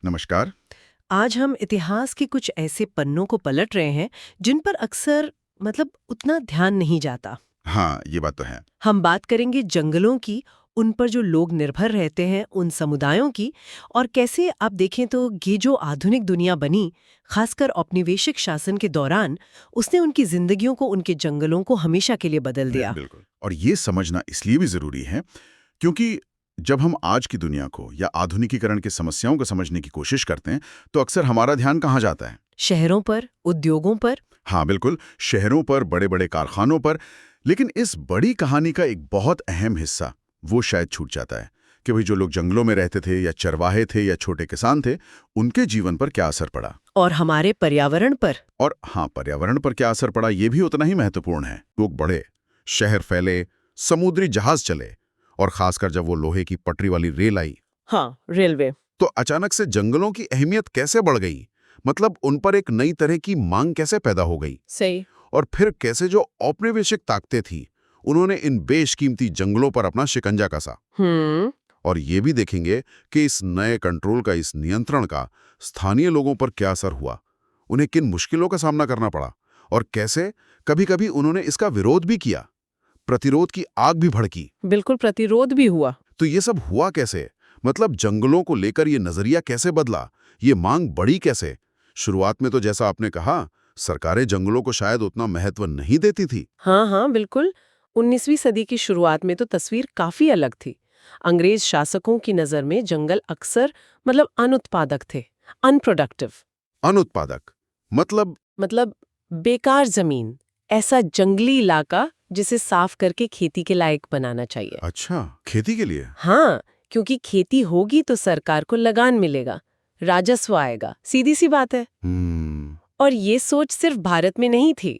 नमस्कार। आज हम इतिहास के कुछ ऐसे पन्नों को पलट रहे हैं जिन पर अक्सर उतना ध्यान नहीं जाता। हाँ, ये बात तो है। हम बात करेंगे जंगलों की, उन पर जो लोग निर्भर रहते हैं, उन समुदायों की, और कैसे आप देखें तो ये जो आधुनिक दुनिया बनी, खासकर औपनिवेशिक शासन के दौरान, उसने उनकी जिंदगियों को, उनके जंगलों को हमेशा के लिए बदल दिया। बिल्कुल। और ये समझना इसलिए भी जरूरी है क्योंकि जब हम आज की दुनिया को या आधुनिकीकरण की समस्याओं को समझने की कोशिश करते हैं, तो अक्सर हमारा ध्यान कहाँ जाता है? शहरों पर, उद्योगों पर। हाँ, बिल्कुल, शहरों पर, बड़े-बड़े कारखानों पर। लेकिन इस बड़ी कहानी का एक बहुत अहम हिस्सा वो शायद छूट जाता है कि भाई जो लोग जंगलों में रहते थे या चरवाहे थे या छोटे किसान थे, उनके जीवन पर क्या असर पड़ा। और हमारे पर्यावरण पर। और हाँ, पर्यावरण पर क्या असर पड़ा ये भी उतना ही महत्वपूर्ण है। लोग बढ़े, शहर फैले, समुद्री जहाज चले, और खासकर जब वो लोहे की पटरी वाली रेल आई, हाँ, रेलवे। तो अचानक से जंगलों की अहमियत कैसे बढ़ गई। मतलब उन पर एक नई तरह की मांग कैसे पैदा हो गई। सही। और फिर कैसे जो औपनिवेशिक ताकतें थी, उन्होंने इन बेशकीमती जंगलों पर अपना शिकंजा कसा। और ये भी देखेंगे कि इस नए कंट्रोल का, इस नियंत्रण का स्थानीय लोगों पर क्या असर हुआ, उन्हें किन मुश्किलों का सामना करना पड़ा, और कैसे कभी कभी उन्होंने इसका विरोध भी किया, प्रतिरोध की आग भी भड़की। बिल्कुल, प्रतिरोध भी हुआ। तो ये सब हुआ कैसे? मतलब जंगलों को लेकर ये नजरिया कैसे बदला, ये मांग बढ़ी कैसे? शुरुआत में तो जैसा आपने कहा, सरकारें जंगलों को शायद उतना महत्व नहीं देती थी। हाँ हाँ, बिल्कुल। 19वीं सदी की शुरुआत में तो तस्वीर काफी अलग थी। अंग्रेज शासकों की नजर में जंगल अक्सर अनुत्पादक थे, अनप्रोडक्टिव। अनुत्पादक मतलब बेकार जमीन, ऐसा जंगली इलाका जिसे साफ करके खेती के लायक बनाना चाहिए। अच्छा, खेती के लिए? हाँ, क्योंकि खेती होगी तो सरकार को लगान मिलेगा, राजस्व आएगा, सीधी सी बात है। हम्म। और ये सोच सिर्फ भारत में नहीं थी।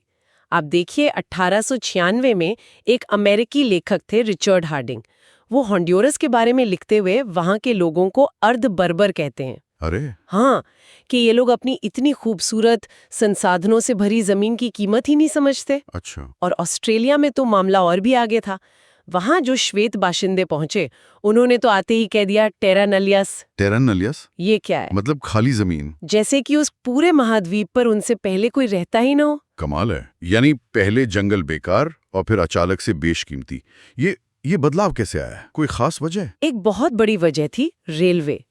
आप देखिए 1896 में एक अमेरिकी लेखक थे, रिचर्ड हार्डिंग। वो हॉन्डुरस के बारे में लिखते हुए वहां के लोगों को अर्ध बर्बर कहते हैं। अरे। हाँ, कि ये लोग अपनी इतनी खूबसूरत संसाधनों से भरी जमीन की कीमत ही नहीं समझते। अच्छा। और ऑस्ट्रेलिया में तो मामला और भी आगे था। वहां जो श्वेत बाशिंदे पहुंचे, उन्होंने तो आते ही कह दिया टेरा नलियस। टेरन नलियस? ये क्या है? मतलब खाली जमीन। जैसे कि उस पूरे महाद्वीप पर उनसे पहले कोई रहता ही ना हो। कमाल है। यानी पहले जंगल बेकार और फिर अचानक से बेशकीमती। ये बदलाव कैसे आया? कोई खास वजह? एक बहुत बड़ी वजह थी रेलवे।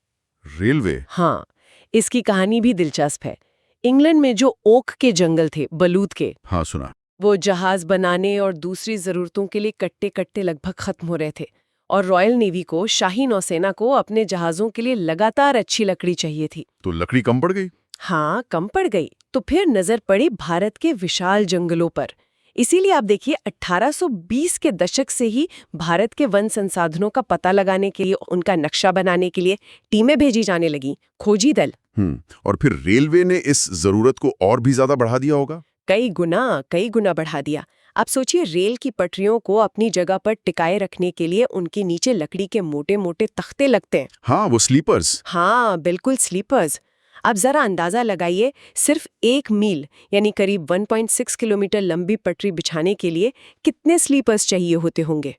रेलवे? हाँ, इसकी कहानी भी दिलचस्प है। इंग्लैंड में जो ओक के जंगल थे, बलूत के, हाँ, सुना। वो जहाज बनाने और दूसरी जरूरतों के लिए कट्टे कट्टे लगभग खत्म हो रहे थे। और रॉयल नेवी को, शाही नौसेना को अपने जहाजों के लिए लगातार अच्छी लकड़ी चाहिए थी। तो लकड़ी कम पड़ गई? हाँ, कम पड़ गई। तो फिर नजर पड़ी भारत के विशाल जंगलों पर। इसीलिए आप देखिए 1820 के दशक से ही भारत के वन संसाधनों का पता लगाने के लिए, उनका नक्शा बनाने के लिए टीमें भेजी जाने लगी, खोजी दल। और फिर रेलवे ने इस जरूरत को और भी ज्यादा बढ़ा दिया होगा? कई गुना बढ़ा दिया। आप सोचिए, रेल की पटरियों को अपनी जगह पर टिकाए रखने के लिए उनके नीचे लकड़ी के मोटे मोटे तख्ते लगते हैं। हाँ, वो स्लीपर्स। हाँ, बिल्कुल, स्लीपर्स। आप जरा अंदाजा लगाइए, सिर्फ 1 मील यानी करीब 1.6 किलोमीटर लंबी पटरी बिछाने के लिए कितने स्लीपर्स चाहिए होते होंगे?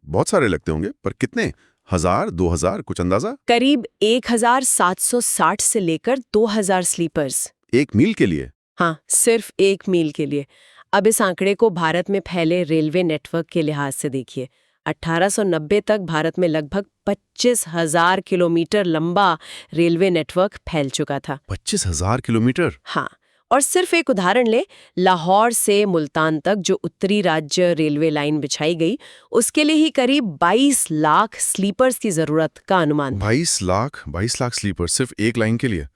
बहुत सारे लगते होंगे, पर कितने? 1000, 2000, कुछ अंदाजा? करीब 1760 से लेकर 2000 स्लीपर्स। 1 मील के लिए? हाँ, सिर्फ 1 मील के लिए। अब इस आंकड़े को भारत में फैले रेलवे नेटवर्क के लिहाज से देखिए। 1890 तक भारत में लगभग 25,000 किलोमीटर लंबा रेलवे नेटवर्क फैल चुका था। 25,000 किलोमीटर? हाँ, और सिर्फ एक उदाहरण ले, लाहौर से मुल्तान तक जो उत्तरी राज्य रेलवे लाइन बिछाई गई, उसके लिए ही करीब 22 लाख स्लीपर्स की जरूरत का अनुमान था। 22 लाख स्लीपर सिर्फ एक लाइन के लिए?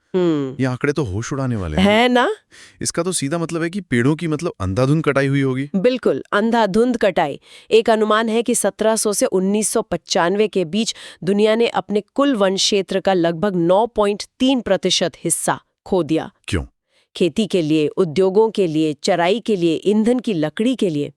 ये आंकड़े तो होश उड़ाने वाले हैं। है ना? इसका तो सीधा मतलब है कि पेड़ों की अंधाधुंध कटाई हुई होगी। बिल्कुल, अंधाधुंध कटाई। एक अनुमान है कि 1700 से 1995 के बीच दुनिया ने अपने कुल वन क्षेत्र का लगभग 9.3% हिस्सा खो दिया। क्यों? खेती के लिए, उद्योगों के लिए, चराई के लिए, ईंधन की लकड़ी के लिए।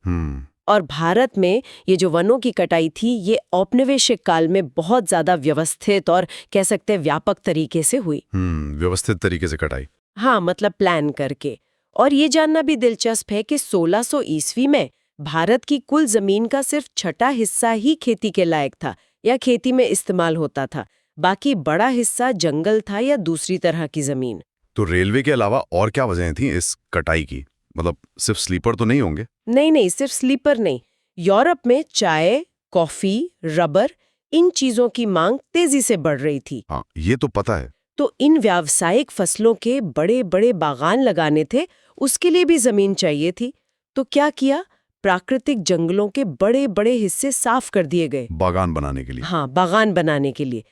और भारत में ये जो वनों की कटाई थी, ये औपनिवेशिक काल में बहुत ज्यादा व्यवस्थित और कह सकते हैं व्यापक तरीके से हुई। व्यवस्थित तरीके से कटाई? हाँ, मतलब प्लान करके। और ये जानना भी दिलचस्प है कि 1600 ईस्वी में भारत की कुल जमीन का सिर्फ 6वां हिस्सा ही खेती के लायक था या खेती में इस्तेमाल होता था। बाकी बड़ा हिस्सा जंगल था या दूसरी तरह की जमीन। तो रेलवे के अलावा और क्या वजहें थी इस कटाई की? मतलब सिर्फ स्लीपर तो नहीं होंगे? नहीं, सिर्फ स्लीपर नहीं। यूरोप में चाय, कॉफी, रबर, इन चीजों की मांग तेजी से बढ़ रही थी। हाँ, ये तो पता है। तो इन व्यावसायिक फसलों के बड़े बड़े बागान लगाने थे, उसके लिए भी जमीन चाहिए थी। तो क्या किया? प्राकृतिक जंगलों के बड़े बड़े हिस्से साफ कर दिए गए। बागान बनाने के लिए? हाँ, बागान बनाने के लिए।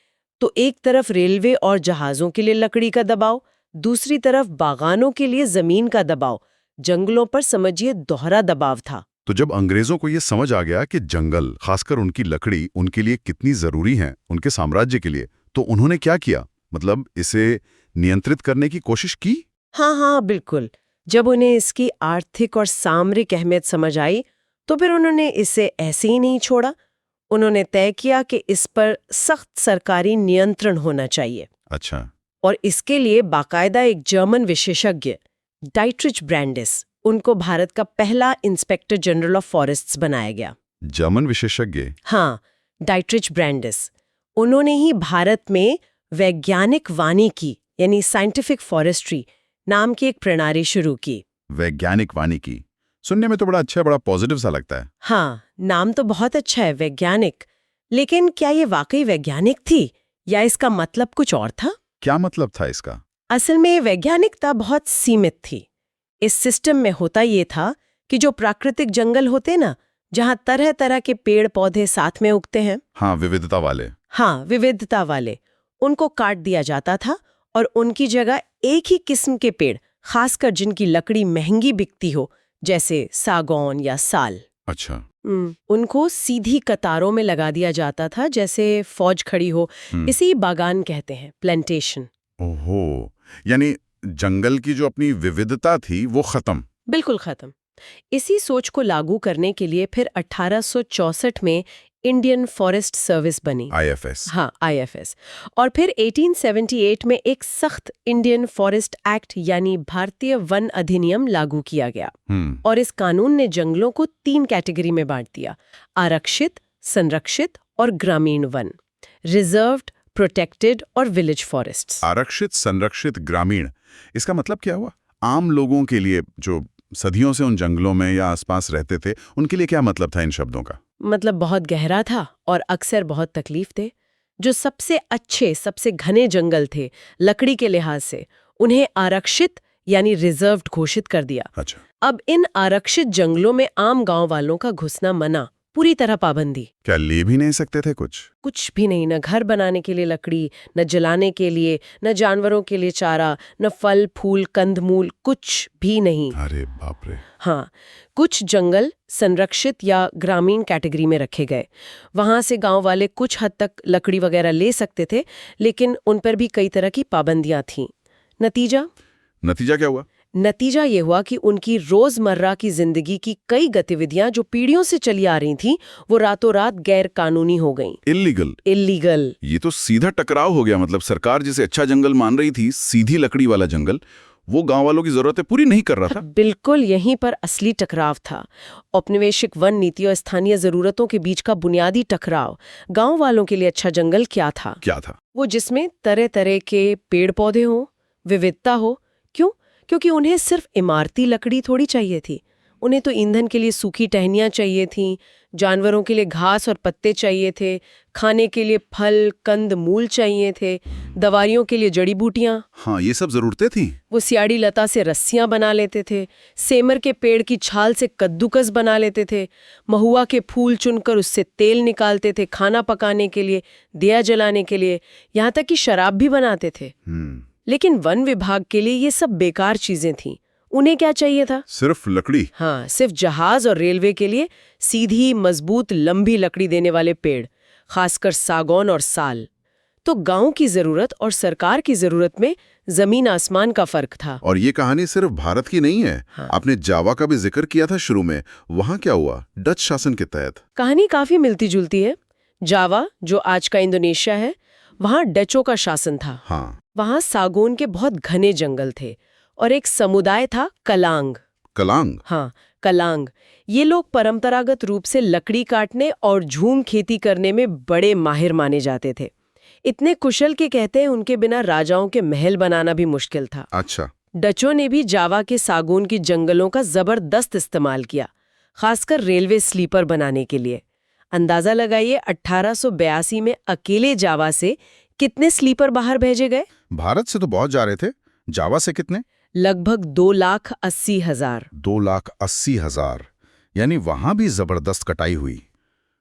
तो एक तरफ रेलवे और जहाजों के लिए लकड़ी का दबाव, दूसरी तरफ बागानों के लिए जमीन का दबाव। जंगलों पर समझिए दोहरा दबाव था। तो जब अंग्रेजों को ये समझ आ गया कि जंगल, खासकर उनकी लकड़ी, उनके लिए कितनी जरूरी है, उनके साम्राज्य के लिए, तो उन्होंने क्या किया? मतलब इसे नियंत्रित करने की कोशिश की? हाँ, बिल्कुल। जब उन्हें इसकी आर्थिक और सामरिक अहमियत समझ आई, तो फिर उन्होंने इसे ऐसे ही नहीं छोड़ा। उन्होंने तय किया कि इस पर सख्त सरकारी नियंत्रण होना चाहिए। अच्छा। और इसके लिए बाकायदा एक जर्मन विशेषज्ञ, डाइट्रिच ब्रैंडिस, उनको भारत का पहला इंस्पेक्टर जनरल ऑफ फॉरेस्ट्स बनाया गया। जर्मन विशेषज्ञ? हाँ, डाइट्रिच ब्रैंडिस। उन्होंने ही भारत में वैज्ञानिक वानिकी यानी साइंटिफिक फॉरेस्ट्री नाम की एक प्रणाली शुरू की। वैज्ञानिक वानिकी सुनने में तो बड़ा अच्छा, बड़ा पॉजिटिव सा लगता है। हाँ, नाम तो बहुत अच्छा है, वैज्ञानिक। लेकिन क्या ये वाकई वैज्ञानिक थी या इसका मतलब कुछ और था? क्या मतलब था इसका? असल में वैज्ञानिकता बहुत सीमित थी। इस सिस्टम में होता ये था कि जो प्राकृतिक जंगल होते ना, जहां तरह तरह के पेड़ पौधे साथ में उगते हैं, हाँ, विविधता वाले। हाँ, विविधता वाले, उनको काट दिया जाता था और उनकी जगह एक ही किस्म के पेड़, खासकर जिनकी लकड़ी महंगी बिकती हो, जैसे सागौन या साल, अच्छा। उनको सीधी कतारों में लगा दिया जाता था, जैसे फौज खड़ी हो। इसे ही बागान कहते हैं, प्लांटेशन। ओहो, यानी जंगल की जो अपनी विविधता थी वो खत्म। बिल्कुल खत्म। इसी सोच को लागू करने के लिए फिर 1864 में इंडियन फॉरेस्ट सर्विस बनी, आईएफएस। हाँ, आईएफएस। और फिर 1878 में एक सख्त इंडियन फॉरेस्ट एक्ट यानी भारतीय वन अधिनियम लागू किया गया। और इस कानून ने जंगलों को 3 कैटेगरी में बांट दिया: आरक्षित, संरक्षित और ग्रामीण वन, रिजर्व्ड, प्रोटेक्टेड और विलेज फॉरेस्ट्स। आरक्षित, संरक्षित, ग्रामीण, इसका मतलब क्या हुआ? आम लोगों के लिए जो सदियों से उन जंगलों में या आसपास रहते थे, उनके लिए क्या मतलब था इन शब्दों का? मतलब बहुत गहरा था और अक्सर बहुत तकलीफ थे। जो सबसे अच्छे, सबसे घने जंगल थे लकड़ी के लिहाज से, उन्हें आरक्षित यानी रिजर्व्ड घोषित कर दिया। अच्छा। अब इन आरक्षित जंगलों में आम गांव वालों का घुसना मना, पूरी तरह पाबंदी। क्या ले भी नहीं सकते थे कुछ? कुछ भी नहीं, न घर बनाने के लिए लकड़ी, न जलाने के लिए, न जानवरों के लिए चारा, न फल फूल कंदमूल, कुछ भी नहीं। अरे बाप रे। हाँ, कुछ जंगल संरक्षित या ग्रामीण कैटेगरी में रखे गए। वहां से गांव वाले कुछ हद तक लकड़ी वगैरह ले सकते थे, लेकिन उन पर भी कई तरह की पाबंदियां थीं। नतीजा क्या हुआ? नतीजा ये हुआ कि उनकी रोजमर्रा की जिंदगी की कई गतिविधियां जो पीढ़ियों से चली आ रही थीं, वो रातों रात गैर कानूनी हो गईं। इल्लीगल। ये तो सीधा टकराव हो गया। मतलब सरकार जिसे अच्छा जंगल मान रही थी, सीधी लकड़ी वाला जंगल, वो गांव वालों की जरूरतें पूरी नहीं कर रहा था। बिल्कुल, यहीं पर असली टकराव था। औपनिवेशिक वन नीति और स्थानीय जरूरतों के बीच का बुनियादी टकराव। गांव वालों के लिए अच्छा जंगल क्या था? वो जिसमें तरह तरह के पेड़ पौधे हों, विविधता हो। क्यों? क्योंकि उन्हें सिर्फ इमारती लकड़ी थोड़ी चाहिए थी। उन्हें तो ईंधन के लिए सूखी टहनियां चाहिए थीं, जानवरों के लिए घास और पत्ते चाहिए थे, खाने के लिए फल कंद मूल चाहिए थे, दवाइयों के लिए जड़ी बूटियां। हाँ, ये सब जरूरतें थी। वो सियाड़ी लता से रस्सियां बना लेते थे, सेमर के पेड़ की छाल से कद्दूकस बना लेते थे, महुआ के फूल चुनकर उससे तेल निकालते थे, खाना पकाने के लिए, दिया जलाने के लिए, यहाँ तक कि शराब भी बनाते थे। लेकिन वन विभाग के लिए ये सब बेकार चीजें थीं। उन्हें क्या चाहिए था? सिर्फ लकड़ी। हाँ, सिर्फ जहाज और रेलवे के लिए सीधी, मजबूत, लंबी लकड़ी देने वाले पेड़, खासकर सागौन और साल। तो गांव की जरूरत और सरकार की जरूरत में जमीन आसमान का फर्क था। और ये कहानी सिर्फ भारत की नहीं है। हाँ। आपने जावा का भी जिक्र किया था शुरू में। वहां क्या हुआ डच शासन के तहत? कहानी काफी मिलती जुलती है। जावा, जो आज का इंडोनेशिया है, वहां डचों का शासन था। हाँ। वहां सागौन के बहुत घने जंगल थे और एक समुदाय था कलांग। हाँ, कलांग। ये लोग परंपरागत रूप से लकड़ी काटने और झूम खेती करने में बड़े माहिर माने जाते थे। इतने कुशल के कहते हैं उनके बिना राजाओं के महल बनाना भी मुश्किल था। अच्छा। डचों ने भी जावा के सागौन की जंगलों का जबरदस्त इस्तेमाल किया, खासकर रेलवे स्लीपर बनाने के लिए। अंदाजा लगाइए 1882 में अकेले जावा से कितने स्लीपर बाहर भेजे गए? भारत से तो बहुत जा रहे थे, जावा से कितने? लगभग 2,80,000। 2,80,000, यानी वहां भी जबरदस्त कटाई हुई।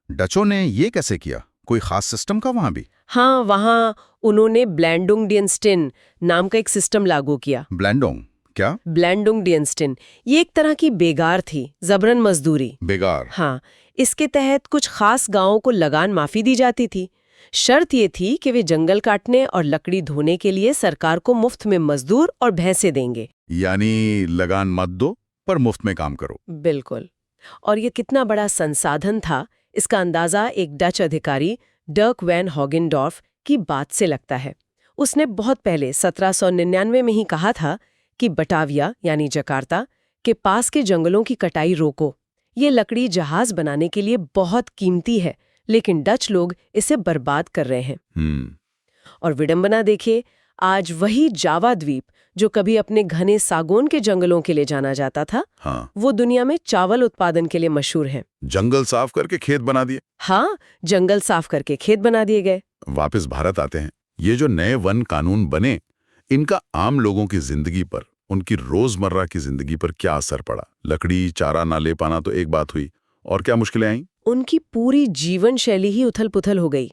डचों ने ये कैसे किया? कोई खास सिस्टम का वहां भी? हाँ, वहाँ उन्होंने ब्लैंडुंग-डियनस्टीन नाम का एक सिस्टम लागू किया। ब्लैंडोंग क्या? ब्लैंडुंग-डियनस्टीन ये एक तरह की बेगार थी, जबरन मजदूरी। बेगार? हाँ, इसके तहत कुछ खास गांवों को लगान माफी दी जाती थी। शर्त ये थी कि वे जंगल काटने और लकड़ी धोने के लिए सरकार को मुफ्त में मजदूर और भैंसे देंगे। यानी लगान मत दो पर मुफ्त में काम करो। बिल्कुल। और ये कितना बड़ा संसाधन था, इसका अंदाजा एक डच अधिकारी डर्क वैन हॉगेनडॉर्फ की बात से लगता है। उसने बहुत पहले 1799 में ही कहा था कि बटाविया यानी जकार्ता के पास के जंगलों की कटाई रोको। ये लकड़ी जहाज बनाने के लिए बहुत कीमती है, लेकिन डच लोग इसे बर्बाद कर रहे हैं। और विडंबना देखिए, आज वही जावा द्वीप जो कभी अपने घने सागौन के जंगलों के लिए जाना जाता था, हाँ। वो दुनिया में चावल उत्पादन के लिए मशहूर है। जंगल साफ करके खेत बना दिए। हाँ, जंगल साफ करके खेत बना दिए गए। वापस भारत आते हैं। ये जो नए वन कानून बने, इनका आम लोगों की जिंदगी पर, उनकी रोजमर्रा की जिंदगी पर क्या असर पड़ा? लकड़ी चारा ना ले पाना तो एक बात हुई, और क्या मुश्किलें आईं? उनकी पूरी जीवन शैली ही उथल-पुथल हो गई।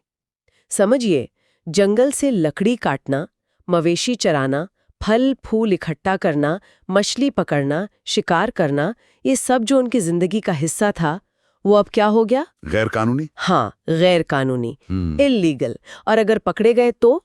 समझिए, जंगल से लकड़ी काटना, मवेशी चराना, फल फूल इकट्ठा करना, मछली पकड़ना, शिकार करना, ये सब जो उनकी जिंदगी का हिस्सा था, वो अब क्या हो गया? गैर कानूनी? हाँ, गैर कानूनी, इल्लीगल। और अगर पकड़े गए तो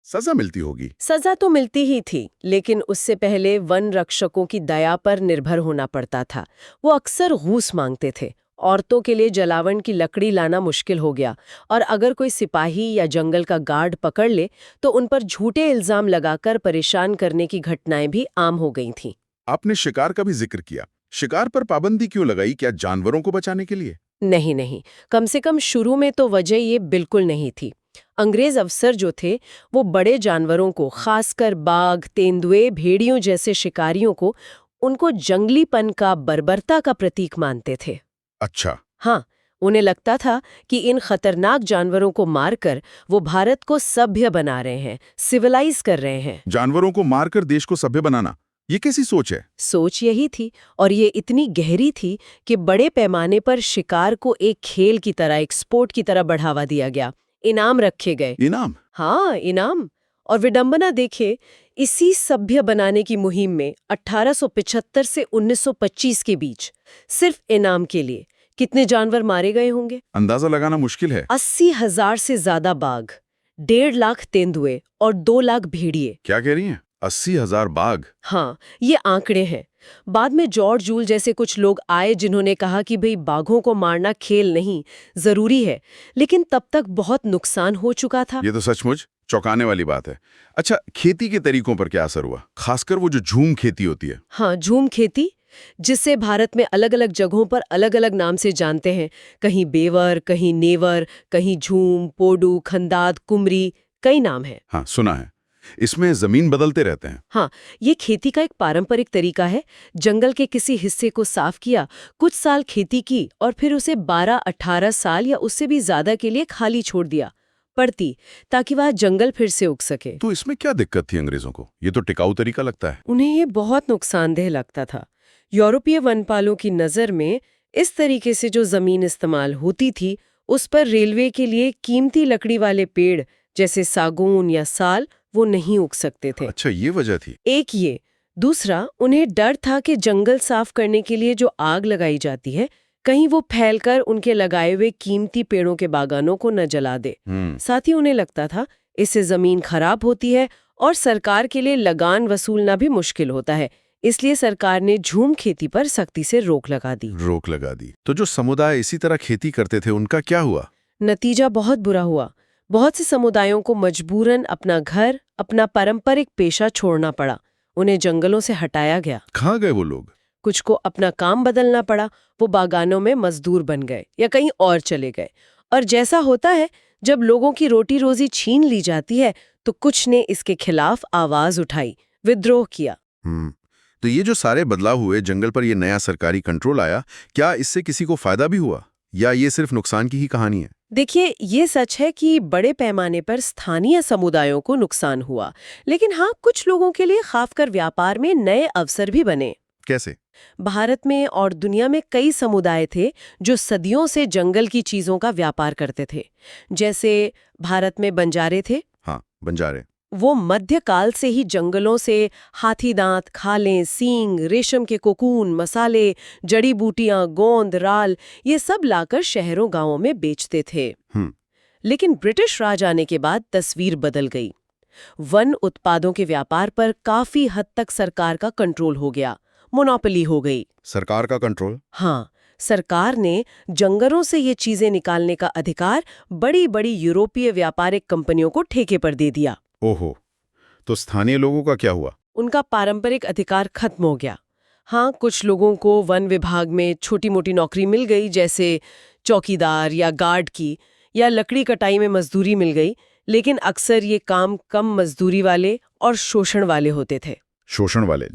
सजा मिलती होगी। सजा तो मिलती ही थी, लेकिन उससे पहले वन रक्षकों की दया पर निर्भर होना पड़ता था। वो अक्सर घूस मांगते थे। औरतों के लिए जलावन की लकड़ी लाना मुश्किल हो गया, और अगर कोई सिपाही या जंगल का गार्ड पकड़ ले तो उन पर झूठे इल्जाम लगाकर परेशान करने की घटनाएं भी आम हो गई थीं। आपने शिकार का भी जिक्र किया। शिकार पर पाबंदी क्यों लगाई? क्या जानवरों को बचाने के लिए? नहीं, कम से कम शुरू में तो वजह ये बिल्कुल नहीं थी। अंग्रेज अफसर जो थे वो बड़े जानवरों को, खासकर बाघ, तेंदुए, भेड़ियों जैसे शिकारियों को, उनको जंगलीपन का, बर्बरता का प्रतीक मानते थे। अच्छा। हाँ, उन्हें लगता था कि इन खतरनाक जानवरों को मारकर वो भारत को सभ्य बना रहे हैं, सिविलाइज कर रहे हैं। जानवरों को मारकर देश को सभ्य बनाना, ये कैसी सोच है? सोच यही थी, और ये इतनी गहरी थी कि बड़े पैमाने पर शिकार को एक खेल की तरह, एक स्पोर्ट की तरह बढ़ावा दिया गया। इनाम रखे गए। इनाम? हाँ, इनाम। और विडंबना देखे, इसी सभ्य बनाने की मुहिम में 1875 से 1925 के बीच सिर्फ इनाम के लिए कितने जानवर मारे गए होंगे? अंदाजा लगाना मुश्किल है। 80,000 से ज्यादा बाघ, 1.5 लाख तेंदुए और 2 लाख भेड़िए। क्या कह रही हैं? 80,000 बाघ? हाँ, ये आंकड़े हैं। बाद में जॉर्ज जूल जैसे कुछ लोग आए जिन्होंने कहा कि भाई बाघों को मारना खेल नहीं, जरूरी है, लेकिन तब तक बहुत नुकसान हो चुका था। ये तो सचमुच चौंकाने वाली बात है। अच्छा, खेती के तरीकों पर क्या असर हुआ? खासकर वो जो झूम खेती होती है। हाँ, झूम खेती, जिसे भारत में अलग अलग जगहों पर अलग अलग नाम से जानते हैं। कहीं बेवर, कहीं नेवर, कहीं झूम, पोडू, खंदाद, कुमरी, कई नाम हैं। हाँ, सुना है। इसमें जमीन बदलते रहते हैं। हाँ, ये खेती का एक पारंपरिक तरीका है। जंगल के किसी हिस्से को साफ किया, कुछ साल खेती की और फिर उसे 12-18 साल या उससे भी ज्यादा के लिए खाली छोड़ दिया, पड़ती, ताकि वह जंगल फिर से उग सके। तो इसमें क्या दिक्कत थी अंग्रेजों को? ये तो टिकाऊ तरीका लगता है। उन्हें ये बहुत नुकसानदेह लगता था। यूरोपीय वनपालों की नज़र में इस तरीके से जो जमीन इस्तेमाल होती थी, उस पर रेलवे के लिए कीमती लकड़ी वाले पेड़ जैसे सागौन या साल वो नहीं उग सकते थे। अच्छा, ये वजह थी। एक ये, दूसरा, उन्हें डर था कि जंगल साफ करने के लिए जो आग लगाई जाती है, कहीं वो फैलकर उनके लगाए हुए कीमती पेड़ों के बागानों को न जला दे। साथ ही उन्हें लगता था इससे जमीन खराब होती है और सरकार के लिए लगान वसूलना भी मुश्किल होता है। इसलिए सरकार ने झूम खेती पर सख्ती से रोक लगा दी। तो जो समुदाय इसी तरह खेती करते थे, उनका क्या हुआ? नतीजा बहुत बुरा हुआ। बहुत से समुदायों को मजबूरन अपना घर, अपना पारंपरिक पेशा छोड़ना पड़ा। उन्हें जंगलों से हटाया गया। कहाँ गए वो लोग? कुछ को अपना काम बदलना पड़ा, वो बागानों में मजदूर बन गए या कहीं और चले गए। और जैसा होता है, जब लोगों की रोटी रोजी छीन ली जाती है तो कुछ ने इसके खिलाफ आवाज उठाई, विद्रोह किया। तो ये जो सारे बदलाव हुए, जंगल पर ये नया सरकारी कंट्रोल आया, क्या इससे किसी को फायदा भी हुआ या ये सिर्फ नुकसान की ही कहानी है? देखिए, ये सच है कि बड़े पैमाने पर स्थानीय समुदायों को नुकसान हुआ, लेकिन हाँ, कुछ लोगों के लिए खासकर व्यापार में नए अवसर भी बने। कैसे? भारत में और दुनिया में कई समुदाय थे जो सदियों से जंगल की चीजों का व्यापार करते थे। जैसे भारत में बंजारे थे। हाँ, बंजारे। वो मध्यकाल से ही जंगलों से हाथी दांत, खालें, सींग, रेशम के कोकून, मसाले, जड़ी बूटियां, गोंद, राल ये सब लाकर शहरों गांवों में बेचते थे। लेकिन ब्रिटिश राज आने के बाद तस्वीर बदल गई। वन उत्पादों के व्यापार पर काफी हद तक सरकार का कंट्रोल हो गया, मोनोपोली हो गई। सरकार का कंट्रोल? हाँ, सरकार ने जंगलों से ये चीजें निकालने का अधिकार बड़ी बड़ी यूरोपीय व्यापारिक कंपनियों को ठेके पर दे दिया। ओहो, तो स्थानीय लोगों का क्या हुआ? उनका पारंपरिक अधिकार खत्म हो गया। हाँ, कुछ लोगों को वन विभाग में छोटी मोटी नौकरी मिल गई, जैसे चौकीदार या गार्ड की, या लकड़ी कटाई में मजदूरी मिल गई, लेकिन अक्सर ये काम कम मजदूरी वाले और शोषण वाले होते थे। शोषण वाले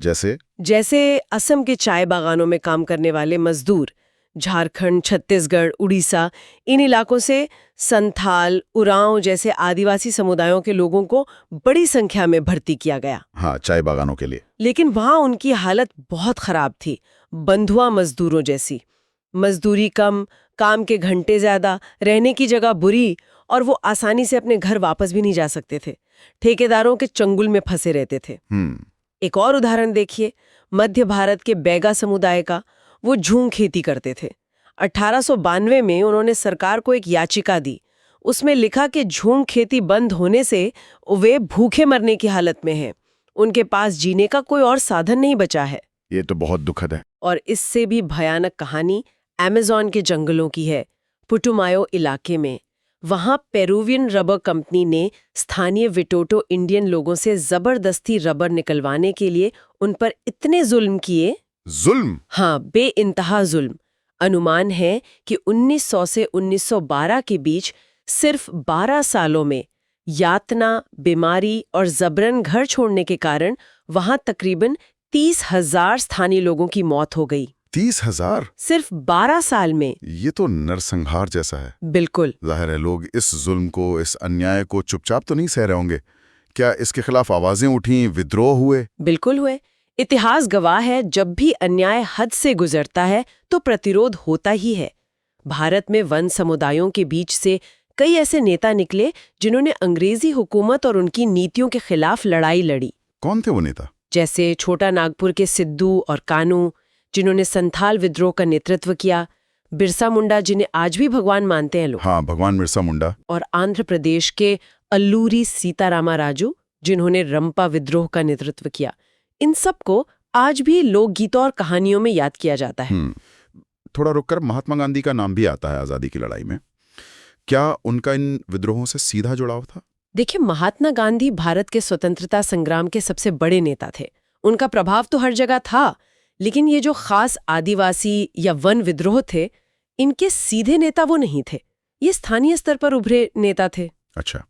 जैसे असम के चाय बागानों में काम करने वाले मजदूर, झारखंड, छत्तीसगढ़, उड़ीसा, इन इलाकों से संथाल, उरांव जैसे आदिवासी समुदायों के लोगों को बड़ी संख्या में भर्ती किया गया। हाँ, चाय बागानों के लिए। लेकिन वहां उनकी हालत बहुत खराब थी, बंधुआ मजदूरों जैसी। मजदूरी कम, काम के घंटे ज्यादा, रहने की जगह बुरी, और वो आसानी से अपने घर वापस भी नहीं जा सकते थे। ठेकेदारों के चंगुल में फंसे रहते थे। एक और उदाहरण देखिए, मध्य भारत के बैगा समुदाय का। वो झूम खेती करते थे। 1892 में उन्होंने सरकार को एक याचिका दी। उसमें लिखा कि झूम खेती बंद होने से वे भूखे मरने की हालत में हैं। उनके पास जीने का कोई और साधन नहीं बचा है। ये तो बहुत दुखद है। और इससे भी भयानक कहानी अमेज़न के जंगलों की है, पुटुमायो इलाके में। वहां पेरुवियन रबर कंपनी ने स्थानीय विटोटो इंडियन लोगों से जबरदस्ती रबर निकलवाने के लिए उन पर इतने जुल्म किए। जुल्म? हाँ, बेइंतहा जुल्म। अनुमान है कि 1900 से 1912 के बीच सिर्फ 12 सालों में यातना, बीमारी और जबरन घर छोड़ने के कारण वहां तकरीबन 30,000 स्थानीय लोगों की मौत हो गई। 30,000? सिर्फ 12 साल में। ये तो नरसंहार जैसा है। बिल्कुल। जाहिर है लोग इस जुल्म को, इस अन्याय को चुपचाप तो नहीं सह रहे होंगे। क्या इसके खिलाफ आवाजें उठी, विद्रोह हुए? बिल्कुल हुए। इतिहास गवाह है, जब भी अन्याय हद से गुजरता है तो प्रतिरोध होता ही है। भारत में वन समुदायों के बीच से कई ऐसे नेता निकले जिन्होंने अंग्रेजी हुकूमत और उनकी नीतियों के खिलाफ लड़ाई लड़ी। कौन थे वो नेता? जैसे छोटा नागपुर के सिद्धू और कानू, जिन्होंने संथाल विद्रोह का नेतृत्व किया। बिरसा मुंडा, जिन्हें आज भी भगवान मानते हैं लोग। हाँ, भगवान बिरसा मुंडा। और आंध्र प्रदेश के अल्लूरी सीतारामा राजू, जिन्होंने रंपा विद्रोह का नेतृत्व किया। इन सबको आज भी लोकगीतों और कहानियों में याद किया जाता है। थोड़ा रुककर महात्मा गांधी का नाम भी आता है आजादी की लड़ाई में। क्या उनका इन विद्रोहों से सीधा जुड़ाव था? देखिए, महात्मा गांधी भारत के स्वतंत्रता संग्राम के सबसे बड़े नेता थे। उनका प्रभाव तो हर जगह था, लेकिन ये जो खास आदिवासी या वन विद्रोह थे, इनके सीधे नेता वो नहीं थे। ये स्थानीय स्तर पर उभरे नेता थे। अच्छा,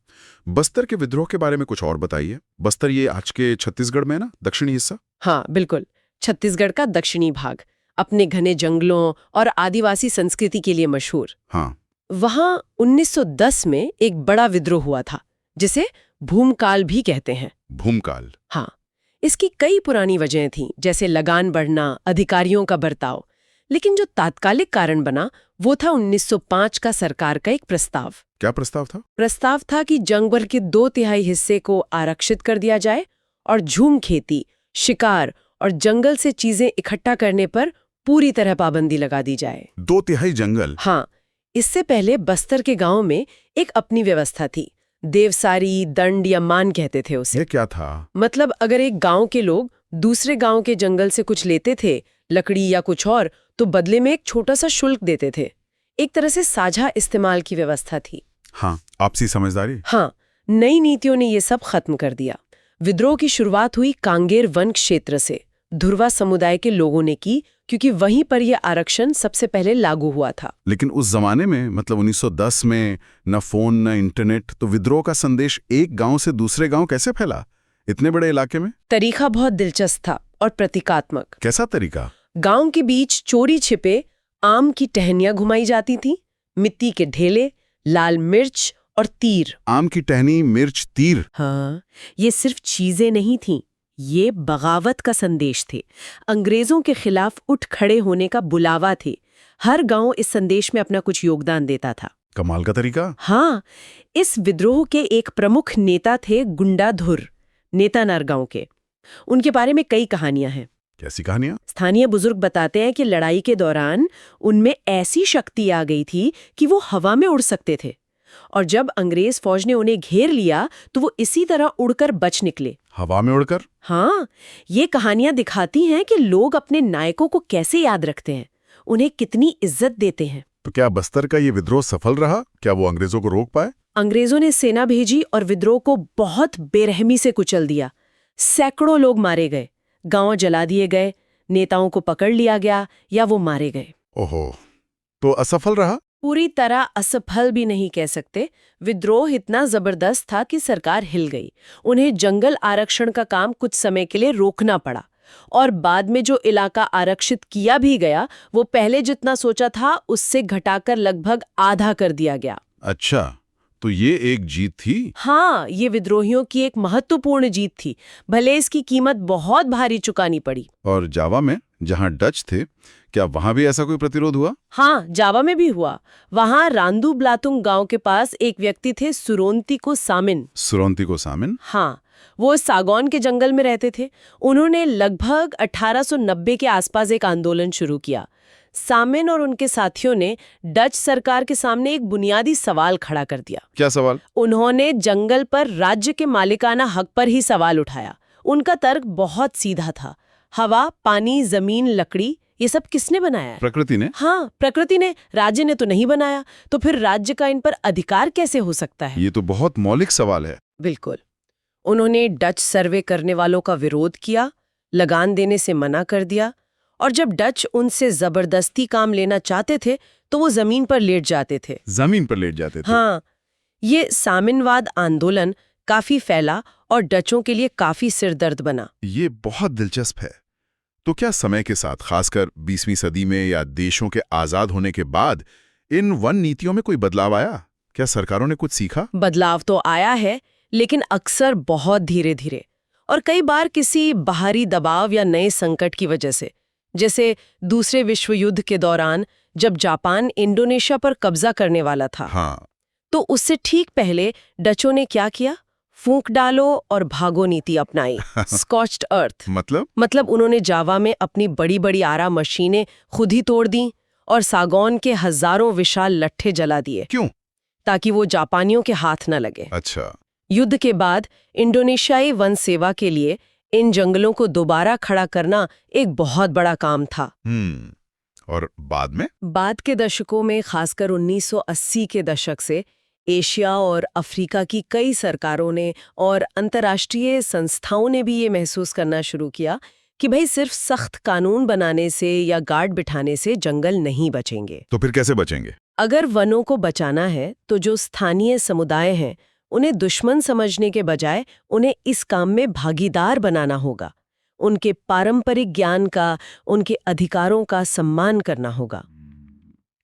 बस्तर के विद्रोह के बारे में कुछ और बताइए। बस्तर ये आज के छत्तीसगढ़ में ना, दक्षिणी हिस्सा? हाँ, बिल्कुल। छत्तीसगढ़ का दक्षिणी भाग अपने घने जंगलों और आदिवासी संस्कृति के लिए मशहूर। हाँ। वहां 1910 में एक बड़ा विद्रोह हुआ था, जिसे भूमकाल भी कहते हैं। भूमकाल? हाँ। इसकी कई पुरानी वजहें थीं, जैसे लगान बढ़ना, अधिकारियों का बर्ताव। लेकिन जो तात्कालिक कारण बना वो था 1905 का सरकार का एक प्रस्ताव। क्या प्रस्ताव था? प्रस्ताव था कि जंगल के 2/3 हिस्से को आरक्षित कर दिया जाए और झूम खेती, शिकार और जंगल से चीजें इकट्ठा करने पर पूरी तरह पाबंदी लगा दी जाए। 2/3 जंगल? हाँ। इससे पहले बस्तर के गांव में एक अपनी व्यवस्था थी। देवसारी, दंड या मान कहते थे उसे। ये क्या था? मतलब अगर एक गांव के लोग दूसरे गांव के जंगल से कुछ लेते थे, लकड़ी या कुछ और, तो बदले में एक छोटा सा शुल्क देते थे। एक तरह से साझा इस्तेमाल की व्यवस्था थी। हाँ, आपसी समझदारी। हाँ, नई नीतियों ने ये सब खत्म कर दिया। विद्रोह की शुरुआत हुई कांगेर वन क्षेत्र से। धुरवा समुदाय के लोगों ने की, क्योंकि वहीं पर यह आरक्षण सबसे पहले लागू हुआ था। लेकिन उस जमाने में मतलब 1910 में न फोन न इंटरनेट, तो विद्रोह का संदेश एक गांव से दूसरे गांव कैसे फैला इतने बड़े इलाके में? तरीका बहुत दिलचस्प था और प्रतीकात्मक। कैसा तरीका? गांव के बीच चोरी छिपे आम की टहनियां घुमाई जाती थी, मिट्टी के ढेले, लाल मिर्च और तीर। आम की टहनी, मिर्च, तीर। हाँ, ये सिर्फ चीजें नहीं थीं, ये बगावत का संदेश थे, अंग्रेजों के खिलाफ उठ खड़े होने का बुलावा थे। हर गांव इस संदेश में अपना कुछ योगदान देता था। कमाल का तरीका। हाँ, इस विद्रोह के एक प्रमुख नेता थे गुंडाधुर, नेतानार गांव के। उनके बारे में कई कहानियां हैं। कैसी कहानियां? स्थानीय बुजुर्ग बताते हैं कि लड़ाई के दौरान उनमें ऐसी शक्ति आ गई थी कि वो हवा में उड़ सकते थे, और जब अंग्रेज फौज ने उन्हें घेर लिया तो वो इसी तरह उड़कर बच निकले। हवा में उड़कर? हाँ, ये कहानियां दिखाती हैं कि लोग अपने नायकों को कैसे याद रखते हैं, उन्हें कितनी इज्जत देते हैं। तो क्या बस्तर का ये विद्रोह सफल रहा? क्या वो अंग्रेजों को रोक पाए? अंग्रेजों ने सेना भेजी और विद्रोह को बहुत बेरहमी से कुचल दिया। सैकड़ों लोग मारे गए, गांव जला दिए गए, नेताओं को पकड़ लिया गया या वो मारे गए। ओहो, तो असफल रहा? पूरी तरह असफल भी नहीं कह सकते। विद्रोह इतना जबरदस्त था कि सरकार हिल गई। उन्हें जंगल आरक्षण का काम कुछ समय के लिए रोकना पड़ा, और बाद में जो इलाका आरक्षित किया भी गया वो पहले जितना सोचा था उससे घटाकर लगभग आधा कर दिया गया। अच्छा, तो ये एक जीत थी। हाँ, ये विद्रोहियों की एक महत्वपूर्ण जीत थी, भले इसकी कीमत बहुत भारी चुकानी पड़ी। और जावा में जहां डच थे, क्या वहां भी ऐसा कोई प्रतिरोध हुआ? हाँ, जावा में भी हुआ। वहां रांदू ब्लातुंग गांव के पास एक व्यक्ति थे, सुरोंती को सामिन। सुरोंती को सामिन? हाँ, वो सागौन के जंगल में रहते थे। उन्होंने लगभग 1890 के आसपास एक आंदोलन शुरू किया। सामिन और उनके साथियों ने डच सरकार के सामने एक बुनियादी सवाल खड़ा कर दिया। क्या सवाल? उन्होंने जंगल पर राज्य के मालिकाना हक पर ही सवाल उठाया। उनका तर्क बहुत सीधा था, हवा, पानी, जमीन, लकड़ी, ये सब किसने बनाया है? प्रकृति ने। हाँ, प्रकृति ने, राज्य ने तो नहीं बनाया। तो फिर राज्य का इन पर अधिकार कैसे हो सकता है? ये तो बहुत मौलिक सवाल है। बिल्कुल। उन्होंने डच सर्वे करने वालों का विरोध किया, लगान देने से मना कर दिया, और जब डच उनसे जबरदस्ती काम लेना चाहते थे तो वो जमीन पर लेट जाते थे। जमीन पर लेट जाते थे? हाँ, ये सामिनवाद आंदोलन काफी फैला और डचों के लिए काफी सिरदर्द बना। ये बहुत दिलचस्प है। तो क्या समय के साथ, खासकर 20वीं सदी में या देशों के आजाद होने के बाद, इन वन नीतियों में कोई बदलाव आया? क्या सरकारों ने कुछ सीखा? बदलाव तो आया है, लेकिन अक्सर बहुत धीरे धीरे, और कई बार किसी बाहरी दबाव या नए संकट की वजह से। जैसे दूसरे विश्व युद्ध के दौरान जब जापान इंडोनेशिया पर कब्जा करने वाला था। हाँ। तो उससे ठीक पहले डचों ने क्या किया? फूंक डालो और भागो नीति अपनाई। स्कॉच्ड अर्थ। मतलब उन्होंने जावा में अपनी बड़ी बड़ी आरा मशीनें खुद ही तोड़ दी और सागौन के हजारों विशाल लट्ठे जला दिए। क्यों? ताकि वो जापानियों के हाथ न लगे। अच्छा। युद्ध के बाद इंडोनेशियाई वन सेवा के लिए इन जंगलों को दोबारा खड़ा करना एक बहुत बड़ा काम था। और बाद में? बाद के दशकों में, खासकर 1980 के दशक से, एशिया और अफ्रीका की कई सरकारों ने और अंतर्राष्ट्रीय संस्थाओं ने भी ये महसूस करना शुरू किया कि भाई सिर्फ सख्त कानून बनाने से या गार्ड बिठाने से जंगल नहीं बचेंगे। तो फिर कैसे बचेंगे? अगर वनों को बचाना है तो जो स्थानीय समुदाय हैं उन्हें दुश्मन समझने के बजाय उन्हें इस काम में भागीदार बनाना होगा। उनके पारंपरिक ज्ञान का, उनके अधिकारों का सम्मान करना होगा।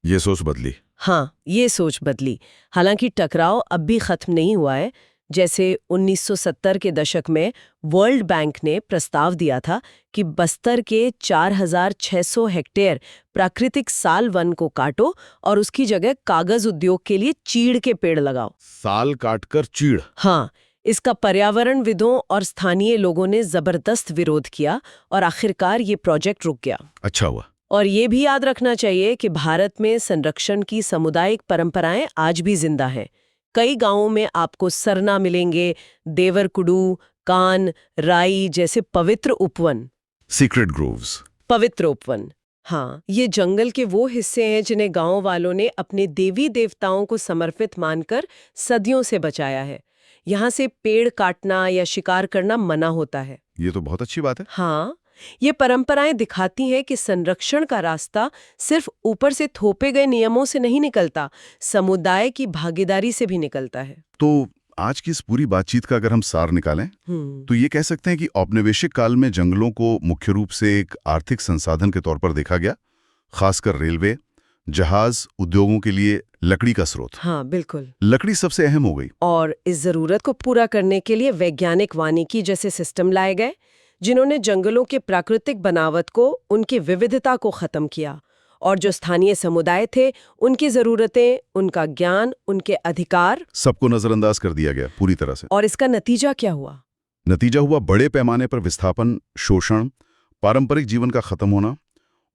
ये सोच बदली? हाँ, ये सोच बदली। हालांकि टकराव अब भी खत्म नहीं हुआ है। जैसे 1970 के दशक में वर्ल्ड बैंक ने प्रस्ताव दिया था कि बस्तर के 4600 हेक्टेयर प्राकृतिक साल वन को काटो और उसकी जगह कागज उद्योग के लिए चीड़ के पेड़ लगाओ। साल काटकर चीड़? हाँ, इसका पर्यावरणविदों और स्थानीय लोगों ने जबरदस्त विरोध किया और आखिरकार ये प्रोजेक्ट रुक गया। अच्छा हुआ। और ये भी याद रखना चाहिए कि भारत में संरक्षण की सामुदायिक परंपराएं आज भी जिंदा हैं। कई गांवों में आपको सरना मिलेंगे, देवरकुडू, कान, राई जैसे पवित्र उपवन। Secret groves. पवित्र उपवन। हाँ, ये जंगल के वो हिस्से हैं जिन्हें गांव वालों ने अपने देवी देवताओं को समर्पित मानकर सदियों से बचाया है। यहाँ से पेड़ काटना या शिकार करना मना होता है। ये तो बहुत अच्छी बात है। हाँ, ये परंपराएं दिखाती हैं कि संरक्षण का रास्ता सिर्फ ऊपर से थोपे गए नियमों से नहीं निकलता, समुदाय की भागीदारी से भी निकलता है। तो आज की इस पूरी बातचीत का अगर हम सार निकालें तो ये कह सकते हैं कि औपनिवेशिक काल में जंगलों को मुख्य रूप से एक आर्थिक संसाधन के तौर पर देखा गया, खासकर रेलवे, जहाज, उद्योगों के लिए लकड़ी का स्रोत। हाँ, बिल्कुल। लकड़ी सबसे अहम हो गई। और इस जरूरत को पूरा करने के लिए वैज्ञानिक वानिकी जैसे सिस्टम लाए गए, जिन्होंने जंगलों के प्राकृतिक बनावट को, उनकी विविधता को खत्म किया, और जो स्थानीय समुदाय थे उनकी जरूरतें, उनका ज्ञान, उनके अधिकार, सबको नजरअंदाज कर दिया गया पूरी तरह से। और इसका नतीजा क्या हुआ? नतीजा हुआ बड़े पैमाने पर विस्थापन, शोषण, पारंपरिक जीवन का खत्म होना,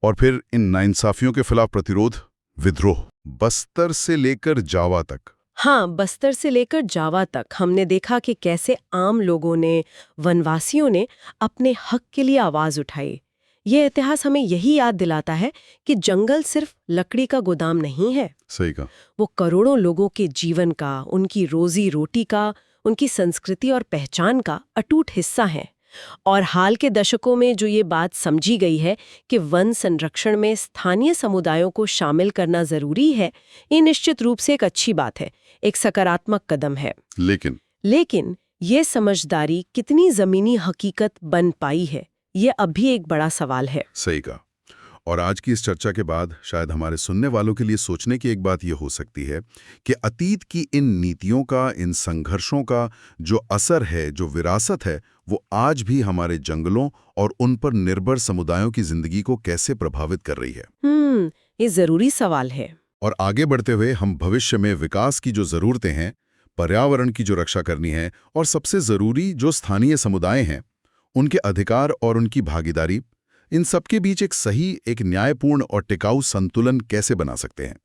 और फिर इन नाइंसाफियों के खिलाफ प्रतिरोध, विद्रोह। बस्तर से लेकर जावा तक। हाँ, बस्तर से लेकर जावा तक हमने देखा कि कैसे आम लोगों ने, वनवासियों ने अपने हक के लिए आवाज उठाई। ये इतिहास हमें यही याद दिलाता है कि जंगल सिर्फ लकड़ी का गोदाम नहीं है। सही कहा। वो करोड़ों लोगों के जीवन का, उनकी रोजी रोटी का, उनकी संस्कृति और पहचान का अटूट हिस्सा है। और हाल के दशकों में जो ये बात समझी गई है कि वन संरक्षण में स्थानीय समुदायों को शामिल करना जरूरी है, ये निश्चित रूप से एक अच्छी बात है, एक सकारात्मक कदम है। लेकिन ये समझदारी कितनी जमीनी हकीकत बन पाई है, ये अब भी एक बड़ा सवाल है। सही कहा। और आज की इस चर्चा के बाद शायद हमारे सुनने वालों के लिए सोचने की एक बात यह हो सकती है कि अतीत की इन नीतियों का, इन संघर्षों का जो असर है, जो विरासत है, वो आज भी हमारे जंगलों और उन पर निर्भर समुदायों की जिंदगी को कैसे प्रभावित कर रही है। ये जरूरी सवाल है। और आगे बढ़ते हुए हम भविष्य में विकास की जो जरूरतें हैं, पर्यावरण की जो रक्षा करनी है, और सबसे जरूरी जो स्थानीय समुदाय हैं, उनके अधिकार और उनकी भागीदारी, इन सबके बीच एक सही, एक न्यायपूर्ण और टिकाऊ संतुलन कैसे बना सकते हैं।